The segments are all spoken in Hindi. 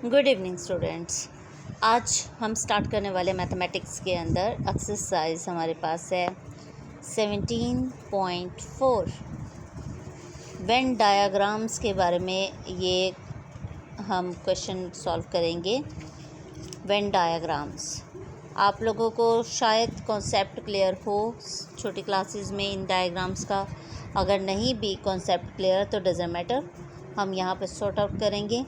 Good evening students. आज हम स्टार्ट करने वाले मैथमेटिक्स के अंदर एक्सरसाइज हमारे पास है 17.4 वेन डायाग्राम्स के बारे में। ये हम क्वेश्चन सॉल्व करेंगे। वेन डायाग्राम्स आप लोगों को शायद कॉन्सेप्ट क्लियर हो छोटी क्लासेस में इन डायाग्राम्स का। अगर नहीं भी कॉन्सेप्ट क्लियर तो डज़ंट मैटर, हम यहाँ पे सॉर्ट आउट करेंगे।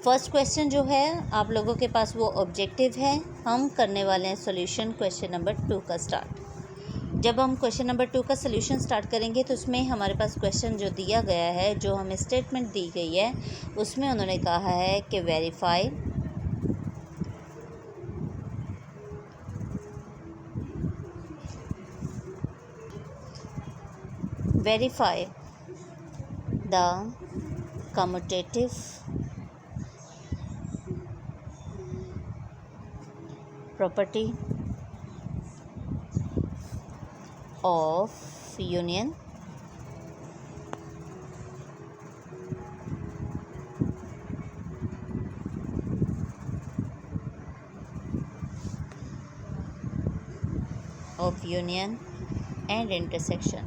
फर्स्ट क्वेश्चन जो है आप लोगों के पास वो ऑब्जेक्टिव है। हम करने वाले हैं सॉल्यूशन क्वेश्चन नंबर 2 का स्टार्ट। जब हम क्वेश्चन नंबर 2 का सॉल्यूशन स्टार्ट करेंगे तो उसमें हमारे पास क्वेश्चन जो दिया गया है, जो हमें स्टेटमेंट दी गई है, उसमें उन्होंने कहा है कि verify the commutative property of union and intersection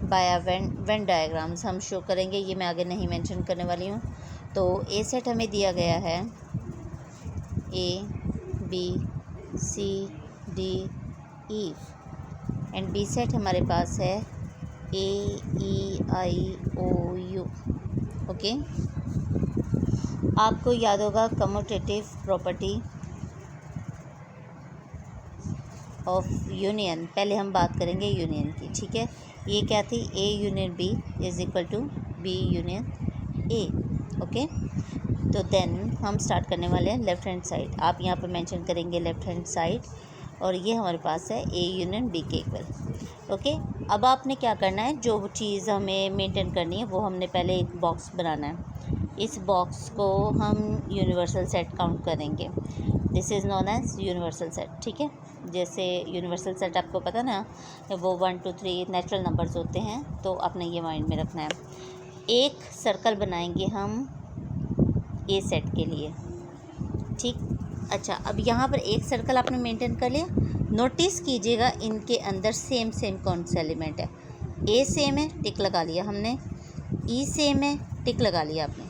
by Venn diagrams हम शो करेंगे। ये मैं आगे नहीं मेंशन करने वाली हूँ। तो ए सेट हमें दिया गया है ABCD एंड बी सेट हमारे पास है AEIOU। ओके, आपको याद होगा कम्यूटेटिव प्रॉपर्टी ऑफ यूनियन। पहले हम बात करेंगे यूनियन की, ठीक है। ये क्या थी? A union B is equal to B union A। Okay, तो देन हम स्टार्ट करने वाले हैं लेफ़्ट हैंड साइड। आप यहाँ पर मेंशन करेंगे लेफ़्ट हैंड साइड, और ये हमारे पास है A यूनियन B के इक्वल। ओके, अब आपने क्या करना है, जो चीज़ हमें मेंटेन करनी है वो हमने पहले एक बॉक्स बनाना है। इस बॉक्स को हम यूनिवर्सल सेट काउंट करेंगे। This is known as universal set, ठीक है। जैसे यूनिवर्सल सेट आपको पता ना, वो 1 2 3 नेचुरल नंबर्स होते हैं, तो आपने ये माइंड में रखना है। एक सर्कल बनाएंगे हम ए सेट के लिए, ठीक। अच्छा, अब यहाँ पर एक सर्कल आपने मेंटेन कर लिया। नोटिस कीजिएगा इनके अंदर सेम कौन सा एलिमेंट है। ए सेम है, टिक लगा लिया हमने। ई सेम है, टिक लगा लिया आपने।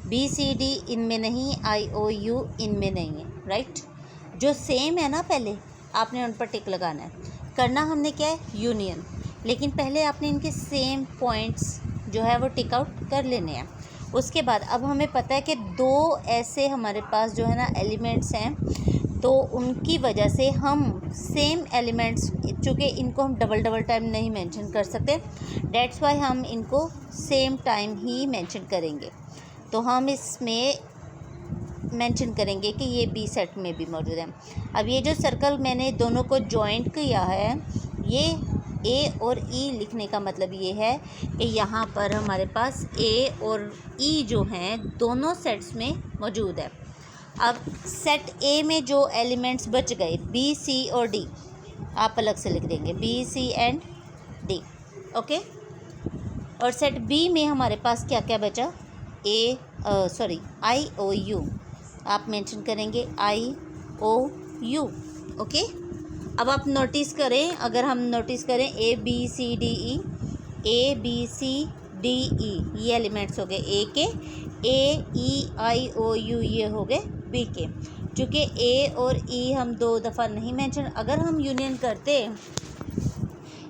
BCD इनमें नहीं, IOU इनमें नहीं है, राइट। जो सेम है ना, पहले आपने उन पर टिक लगाना है। करना हमने क्या है, यूनियन। लेकिन पहले आपने इनके सेम पॉइंट्स जो है वो टिक आउट कर लेने हैं। उसके बाद अब हमें पता है कि दो ऐसे हमारे पास जो है ना एलिमेंट्स हैं, तो उनकी वजह से हम सेम एलिमेंट्स, चूँकि इनको हम डबल टाइम नहीं मेंशन कर सकते, डेट्स वाई हम इनको सेम टाइम ही मेंशन करेंगे। तो हम इसमें मेंशन करेंगे कि ये बी सेट में भी मौजूद है। अब ये जो सर्कल मैंने दोनों को जॉइंट किया है, ये ए और ई लिखने का मतलब ये है कि यहाँ पर हमारे पास ए और ई जो हैं दोनों सेट्स में मौजूद है। अब सेट ए में जो एलिमेंट्स बच गए, बी सी और डी, आप अलग से लिख देंगे B, C and D। Okay, और सेट बी में हमारे पास क्या क्या बचा, IOU आप मेंशन करेंगे IOU। ओके, अब आप नोटिस करें, अगर हम नोटिस करें ABCDE ये एलिमेंट्स हो गए A के, AEIOU ये हो गए B के। चूँकि A और E हम 2 दफ़ा नहीं मेंशन, अगर हम यूनियन करते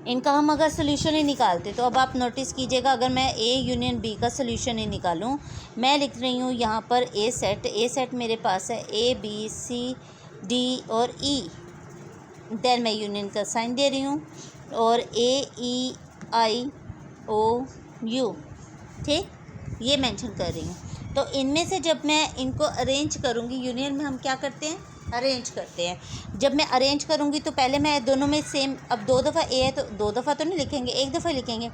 इनका, हम अगर सोल्यूशन ही निकालते, तो अब आप नोटिस कीजिएगा, अगर मैं A यूनियन B का सोल्यूशन ही निकालूं, मैं लिख रही हूँ यहाँ पर ए सेट मेरे पास है ABCD और E, देन मैं यूनियन का साइन दे रही हूँ, और AEIOU, ठीक, ये मेंशन कर रही हूँ। तो इनमें से जब मैं इनको अरेंज करूँगी, यूनियन में हम क्या करते हैं, अरेंज करते हैं। जब मैं अरेंज करूँगी तो पहले मैं दोनों में सेम, अब 2 दफ़ा ए है तो 2 दफ़ा तो नहीं लिखेंगे, एक दफ़ा लिखेंगे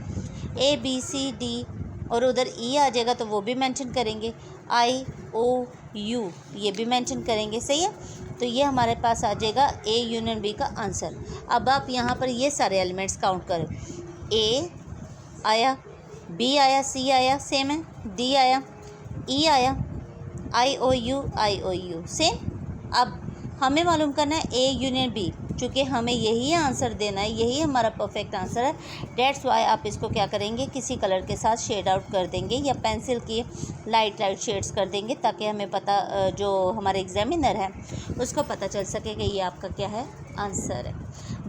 ABCD, और उधर ई आ जाएगा तो वो भी मेंशन करेंगे, IOU ये भी मेंशन करेंगे, सही है। तो ये हमारे पास आ जाएगा A यूनियन B का आंसर। अब आप यहाँ पर ये सारे एलिमेंट्स काउंट करें, A आया, बी आया, सी आया, सेम है, डी आया, ई आया, आई ओ यू सेम। अब हमें मालूम करना है ए यूनियन बी, चूँकि हमें यही आंसर देना है, यही हमारा परफेक्ट आंसर है। डेट्स वाई आप इसको क्या करेंगे, किसी कलर के साथ शेड आउट कर देंगे या पेंसिल की लाइट शेड्स कर देंगे, ताकि हमें पता, जो हमारे एग्जामिनर है उसको पता चल सके कि ये आपका क्या है, आंसर है।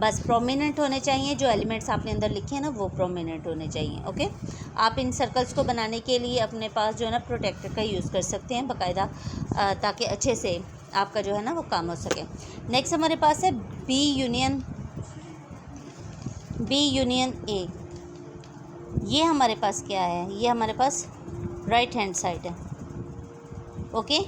बस प्रोमिनेंट होने चाहिए, जो एलिमेंट्स आपने अंदर लिखे हैं ना वो प्रोमिनेंट होने चाहिए। ओके, आप इन सर्कल्स को बनाने के लिए अपने पास जो है ना प्रोटेक्टर का यूज़ कर सकते हैं बाकायदा, ताकि अच्छे से आपका जो है ना वो काम हो सके। नेक्स्ट हमारे पास है बी यूनियन ए। ये हमारे पास क्या है, ये हमारे पास राइट हैंड साइड है। ओके,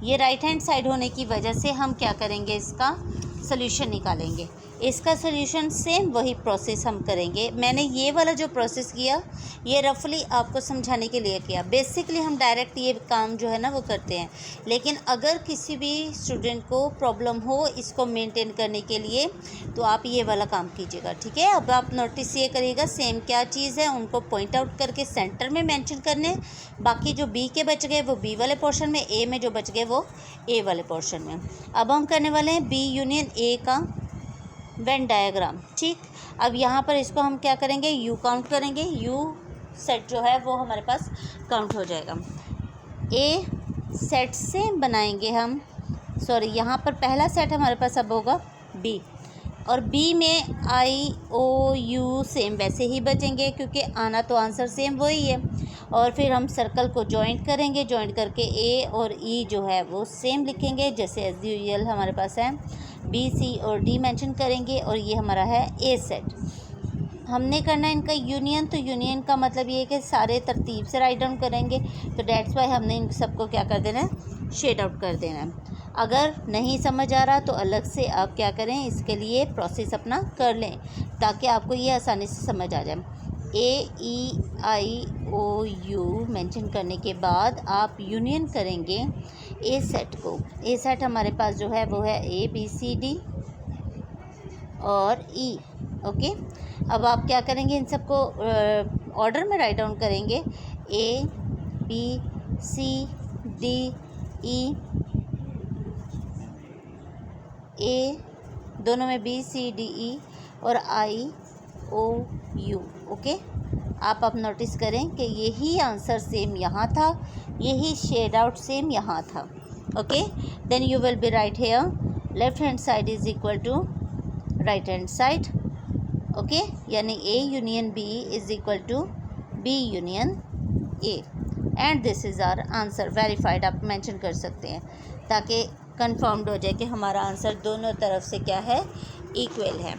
ये राइट हैंड साइड होने की वजह से हम क्या करेंगे, इसका सोल्यूशन निकालेंगे। इसका सोल्यूशन सेम वही प्रोसेस हम करेंगे। मैंने ये वाला जो प्रोसेस किया ये रफली आपको समझाने के लिए किया। बेसिकली हम डायरेक्ट ये काम जो है ना वो करते हैं, लेकिन अगर किसी भी स्टूडेंट को प्रॉब्लम हो इसको मेंटेन करने के लिए तो आप ये वाला काम कीजिएगा, ठीक है। अब आप नोटिस ये करिएगा सेम क्या चीज़ है उनको पॉइंट आउट करके सेंटर में मेंशन करने, बाकी जो बी के बच गए वो बी वाले पोर्शन में, ए में जो बच गए वो ए वाले पोर्शन में। अब हम करने वाले हैं बी यूनियन ए का वेन डायग्राम, ठीक। अब यहाँ पर इसको हम क्या करेंगे, यू काउंट करेंगे, यू सेट जो है वो हमारे पास काउंट हो जाएगा। ए सेट से बनाएंगे हम, सॉरी यहाँ पर पहला सेट हमारे पास अब होगा बी, और बी में आई ओ यू सेम वैसे ही बचेंगे क्योंकि आना तो आंसर सेम वही है। और फिर हम सर्कल को जॉइंट करेंगे, जॉइंट करके ए और ई जो है वो सेम लिखेंगे जैसे एज यूजुअल हमारे पास है। बी सी और डी मेंशन करेंगे और ये हमारा है ए सेट। हमने करना है इनका यूनियन, तो यूनियन का मतलब ये है कि सारे तरतीब से राइट डाउन करेंगे, तो डेट्स वाई हमने इन सबको क्या कर देना है, शेड आउट कर देना है। अगर नहीं समझ आ रहा तो अलग से आप क्या करें, इसके लिए प्रोसेस अपना कर लें ताकि आपको ये आसानी से समझ आ जाए। ए ई आई ओ यू मेंशन करने के बाद आप यूनियन करेंगे ए सेट को। ए सेट हमारे पास जो है वो है ए बी सी डी और ई। ओके, अब आप क्या करेंगे, इन सबको ऑर्डर में राइट डाउन करेंगे, A B C D E, ए दोनों में बी सी डी ई और आई ओ यू। ओके, आप अब नोटिस करें कि यही आंसर सेम यहाँ था, यही शेड आउट सेम यहाँ था। Okay, then you will be right here left hand side is equal to right hand side. Okay, यानी A union B is equal to B union A, and this is our answer. Verified आप मेंशन कर सकते हैं ताकि कंफर्म्ड हो जाए कि हमारा आंसर दोनों तरफ से क्या है, इक्वल है।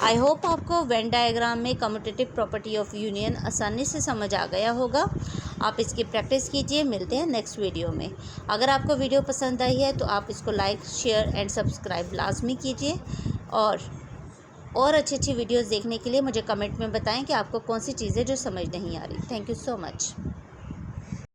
आई होप आपको वेन डायग्राम में कम्यूटेटिव प्रॉपर्टी ऑफ यूनियन आसानी से समझ आ गया होगा। आप इसकी प्रैक्टिस कीजिए। मिलते हैं नेक्स्ट वीडियो में। अगर आपको वीडियो पसंद आई है तो आप इसको लाइक शेयर एंड सब्सक्राइब लाजमी कीजिए, और अच्छी अच्छी वीडियोस देखने के लिए मुझे कमेंट में बताएं कि आपको कौन सी चीज़ें जो समझ नहीं आ रही। Thank you so much.